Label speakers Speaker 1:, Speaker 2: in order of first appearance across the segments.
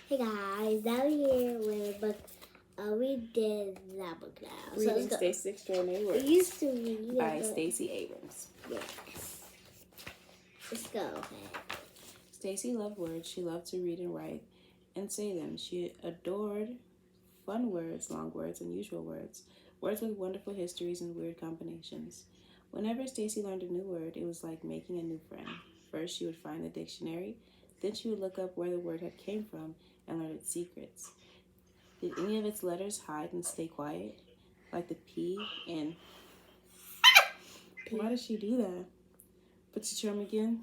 Speaker 1: Hey guys, now we're here with a book. We did that book now.
Speaker 2: Reading Stacy's Extraordinary
Speaker 1: We
Speaker 2: Words
Speaker 1: used to read it
Speaker 2: by Stacey Abrams.
Speaker 1: Yes. Let's go.
Speaker 2: Stacy loved words. She loved to read and write and say them. She adored fun words, long words, unusual words, words with wonderful histories and weird combinations. Whenever Stacy learned a new word, it was like making a new friend. First, she would find the dictionary. Then she would look up where the word had came from and learn its secrets. Did any of its letters hide and stay quiet? Like the P in... Why did she do that? But you charm again?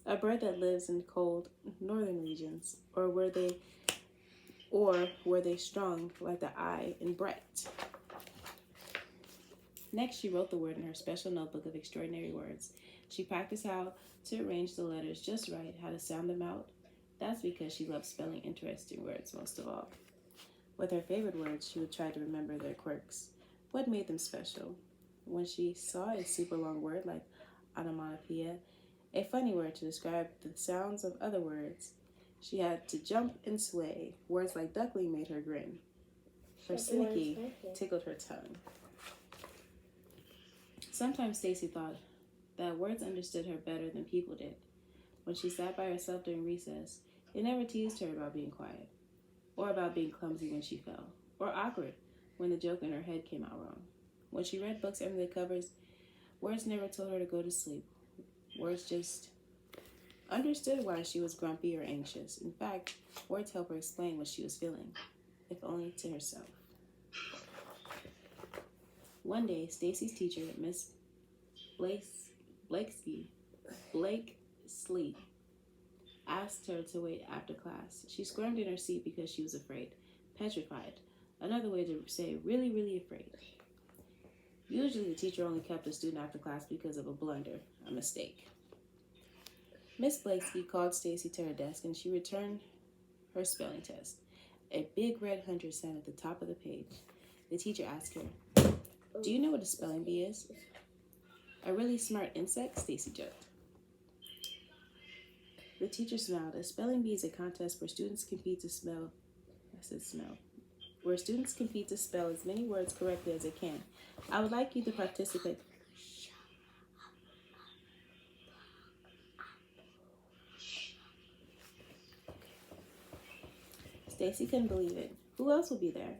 Speaker 2: A bird that lives in cold northern regions, or were they strong like the I in bright? Next, she wrote the word in her special notebook of extraordinary words. She practiced how to arrange the letters just right, how to sound them out. That's because she loved spelling interesting words most of all. With her favorite words, she would try to remember their quirks. What made them special? When she saw a super long word like onomatopoeia, a funny word to describe the sounds of other words, she had to jump and sway. Words like duckling made her grin. Persnickety tickled her tongue. Sometimes Stacy thought that words understood her better than people did. When she sat by herself during recess, they never teased her about being quiet, or about being clumsy when she fell, or awkward when the joke in her head came out wrong. When she read books under the covers, words never told her to go to sleep. Words just understood why she was grumpy or anxious. In fact, words helped her explain what she was feeling, if only to herself. One day, Stacy's teacher, Miss Blakesley, asked her to wait after class. She squirmed in her seat because she was afraid, petrified. Another way to say really, really afraid. Usually, the teacher only kept a student after class because of a blunder, a mistake. Miss Blakesley called Stacy to her desk and she returned her spelling test. A big red 100 sat at the top of the page. The teacher asked her, "Do you know what a spelling bee is?" "A really smart insect," Stacy joked. The teacher smiled. A spelling bee is a contest where students compete to spell. Where students compete to spell as many words correctly as they can. I would like you to participate. Stacy couldn't believe it. Who else will be there?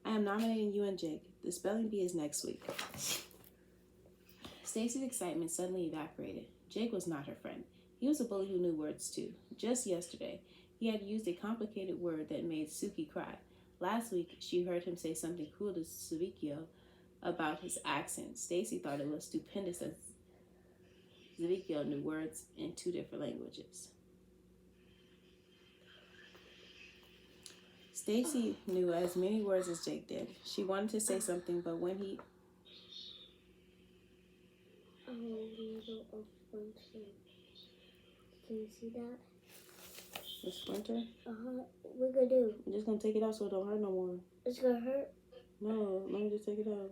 Speaker 2: I am nominating you and Jake. The spelling bee is next week. Stacy's excitement suddenly evaporated. Jake was not her friend. He was a bully who knew words too. Just yesterday, he had used a complicated word that made Suki cry. Last week, she heard him say something cruel to Savicchio about his accent. Stacy thought it was stupendous that Savicchio knew words in 2 different languages. Stacy knew as many words as Jake did. She wanted to say something, but when he...
Speaker 1: Can you see that?
Speaker 2: The splinter?
Speaker 1: What we gonna do?
Speaker 2: I'm just gonna take it out so it don't hurt no more.
Speaker 1: It's gonna hurt?
Speaker 2: No, let me just take it out.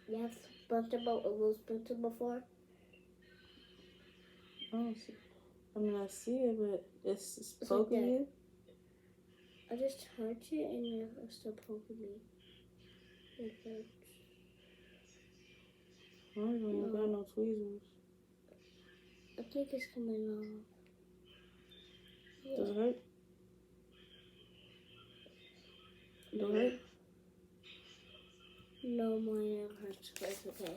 Speaker 1: You have a little splinter before?
Speaker 2: I don't see. I mean, I see it, but it's poking you.
Speaker 1: I just hurt it and you're still poking me. It hurts.
Speaker 2: I don't even got no tweezers.
Speaker 1: I think it's coming off. Yeah.
Speaker 2: Does it hurt? Does it hurt?
Speaker 1: No, mine hurts, but it's okay.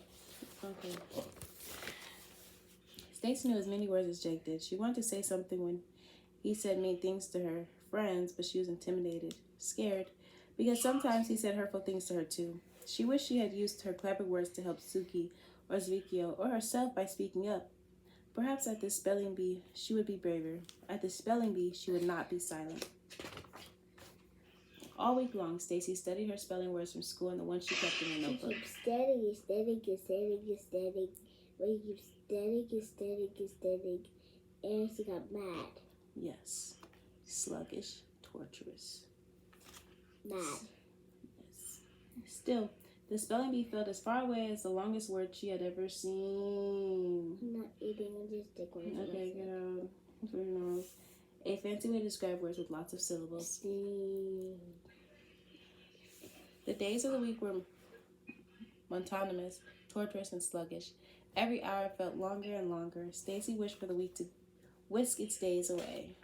Speaker 2: Okay. Stacy knew as many words as Jake did. She wanted to say something when he said mean things to her friends, but she was intimidated, scared, because sometimes he said hurtful things to her too. She wished she had used her clever words to help Suki or Zvicchio or herself by speaking up. Perhaps at this spelling bee, she would be braver. At the spelling bee, she would not be silent. All week long, Stacy studied her spelling words from school and the ones she kept in her notebook.
Speaker 1: She keeps studying. We keep studying. And she got mad.
Speaker 2: Yes. Sluggish, torturous.
Speaker 1: Mad.
Speaker 2: Yes. Still, the spelling bee felt as far away as the longest word she had ever seen.
Speaker 1: just take one.
Speaker 2: Okay, get out. Through your nose. A fancy way to describe words with lots of syllables. The days of the week were monotonous, torturous, and sluggish. Every hour felt longer and longer. Stacy wished for the week to whisk its days away.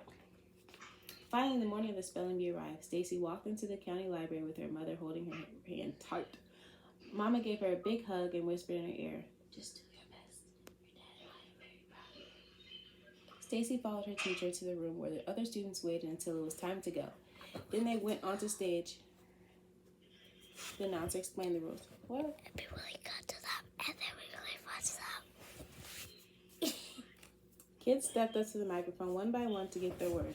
Speaker 2: Finally, the morning of the spelling bee arrived. Stacy walked into the county library with her mother holding her hand tight. Mama gave her a big hug and whispered in her ear, "Just do your best. Your dad and I are very proud of you." Stacy followed her teacher to the room where the other students waited until it was time to go. Then they went onto stage. The announcer explained the rules. What?
Speaker 1: We really got to them, and then we really watched them.
Speaker 2: Kids stepped up to the microphone one by one to get their word.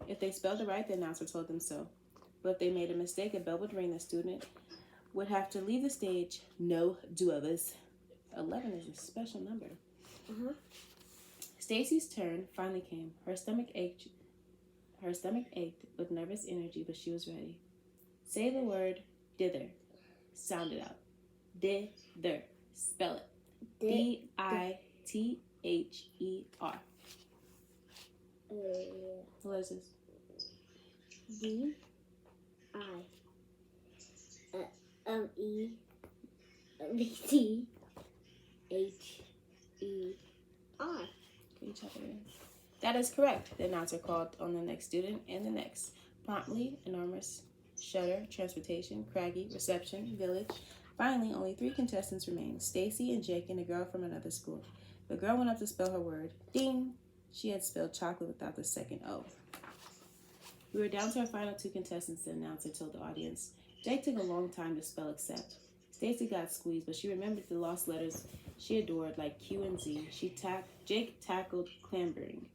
Speaker 2: If they spelled it right, the announcer told them so. But if they made a mistake, a bell would ring. The student would have to leave the stage. No do-overs. 11 is a special number. Stacy's turn finally came. Her stomach ached with nervous energy, but she was ready. Say the word dither. Sound it out. Dither. Spell it. D-I-T-H-E-R. What is this?
Speaker 1: D-I-M-E-V-T-H-E-R.
Speaker 2: Can you type it in? That is correct. The announcer called on the next student and the next. Promptly, enormous, shutter, transportation, craggy, reception, village. Finally, only 3 contestants remained, Stacy and Jake and a girl from another school. The girl went up to spell her word. Ding! She had spelled chocolate without the second O. We were down to our final 2 contestants, the announcer told the audience. Jake took a long time to spell accept. Stacy got squeezed, but she remembered the lost letters she adored, like Q and Z. Jake tackled clambering.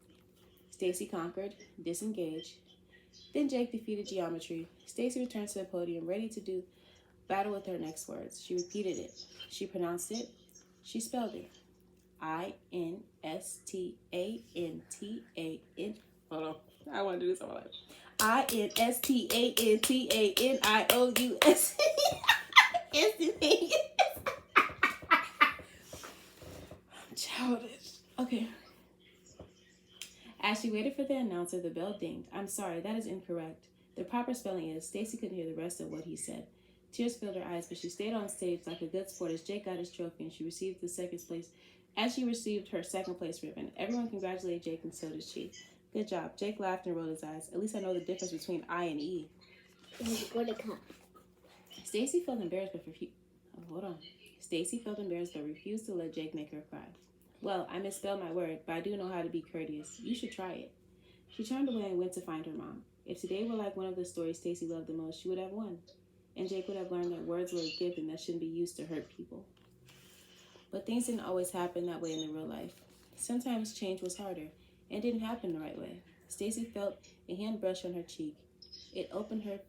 Speaker 2: Stacy conquered, disengaged. Then Jake defeated geometry. Stacy returned to the podium, ready to do battle with her next words. She repeated it. She pronounced it. She spelled it. I-N-S-T-A-N-T-A-N. Hold on. I want to do this on my life. I-N-S-T-A-N-T-A-N-I-O-U-S. I'm childish. Okay. As she waited for the announcer, the bell dinged. I'm sorry, that is incorrect. The proper spelling is. Stacy couldn't hear the rest of what he said. Tears filled her eyes, but she stayed on stage like a good sport as Jake got his trophy and she received her second place ribbon. Everyone congratulated Jake and so did she. Good job. Jake laughed and rolled his eyes. At least I know the difference between I and E. Stacy felt embarrassed but refused to let Jake make her cry. Well, I misspelled my word, but I do know how to be courteous. You should try it. She turned away and went to find her mom. If today were like one of the stories Stacy loved the most, she would have won. And Jake would have learned that words were a gift and that shouldn't be used to hurt people. But things didn't always happen that way in the real life. Sometimes change was harder and didn't happen the right way. Stacy felt a hand brush on her cheek. It opened her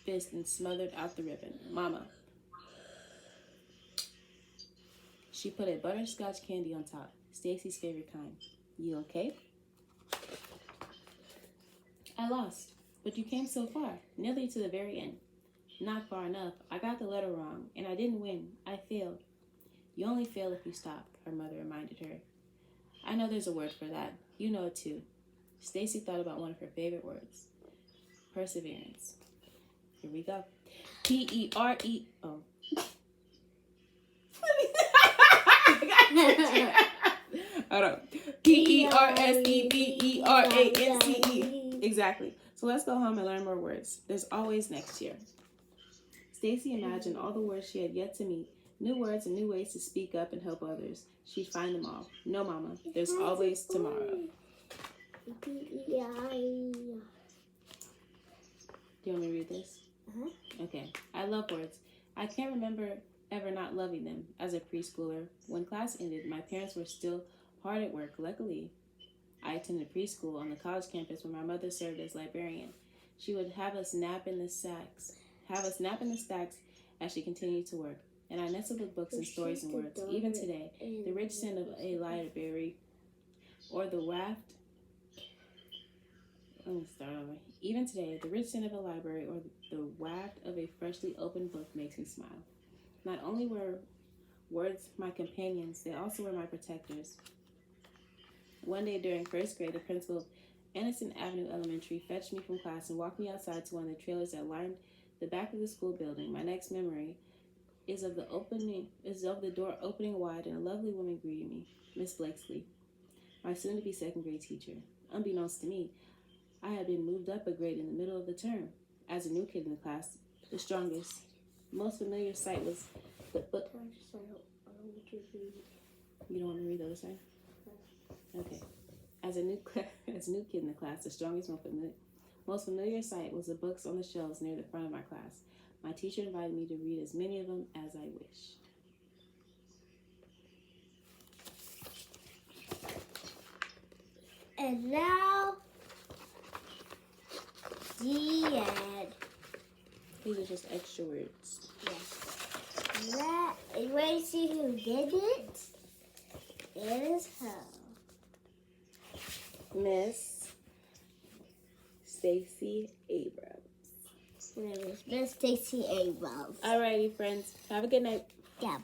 Speaker 2: fist and smothered out the ribbon. Mama. She put a butterscotch candy on top, Stacy's favorite kind. You okay? I lost, but you came so far, nearly to the very end. Not far enough. I got the letter wrong, and I didn't win. I failed. You only fail if you stop, her mother reminded her. I know there's a word for that. You know it too. Stacy thought about one of her favorite words. Perseverance. Here we go. P-E-R-E... Oh. Hold on. P-E-R-S-E-V-E-R-A-N-C-E. Exactly. So let's go home and learn more words. There's always next year. Stacy imagined all the words she had yet to meet. New words and new ways to speak up and help others. She'd find them all. No, Mama. There's always tomorrow. Do you want me to read this? Okay. I love words. I can't remember ever not loving them. As a preschooler, when class ended, my parents were still hard at work. Luckily, I attended preschool on the college campus where my mother served as librarian. She would have us nap in the stacks as she continued to work. And I nestled with books and stories and words. Even today, the rich scent of a library or the waft. Let me start over. Even today, the rich scent of a library or the waft of a freshly opened book makes me smile. Not only were Words, my companions, they also were my protectors. One day during first grade, the principal of Anderson Avenue Elementary fetched me from class and walked me outside to one of the trailers that lined the back of the school building. My next memory is of the door opening wide and a lovely woman greeting me, Miss Blakesley, my soon-to-be second-grade teacher. Unbeknownst to me, I had been moved up a grade in the middle of the term. As a new kid in the class, the strongest, most familiar sight was the book.
Speaker 1: I just want to read.
Speaker 2: You don't want to read the other side? Okay. As a new kid in the class, the strongest, most familiar sight was the books on the shelves near the front of my class. My teacher invited me to read as many of them as I wished.
Speaker 1: And now, the end.
Speaker 2: These are just extra words.
Speaker 1: Yes. That, you ready to see who did it? It is her.
Speaker 2: Miss Stacy Abrams.
Speaker 1: Her name is Miss Stacy Abrams.
Speaker 2: Alrighty, friends. Have a good night.
Speaker 1: Yeah.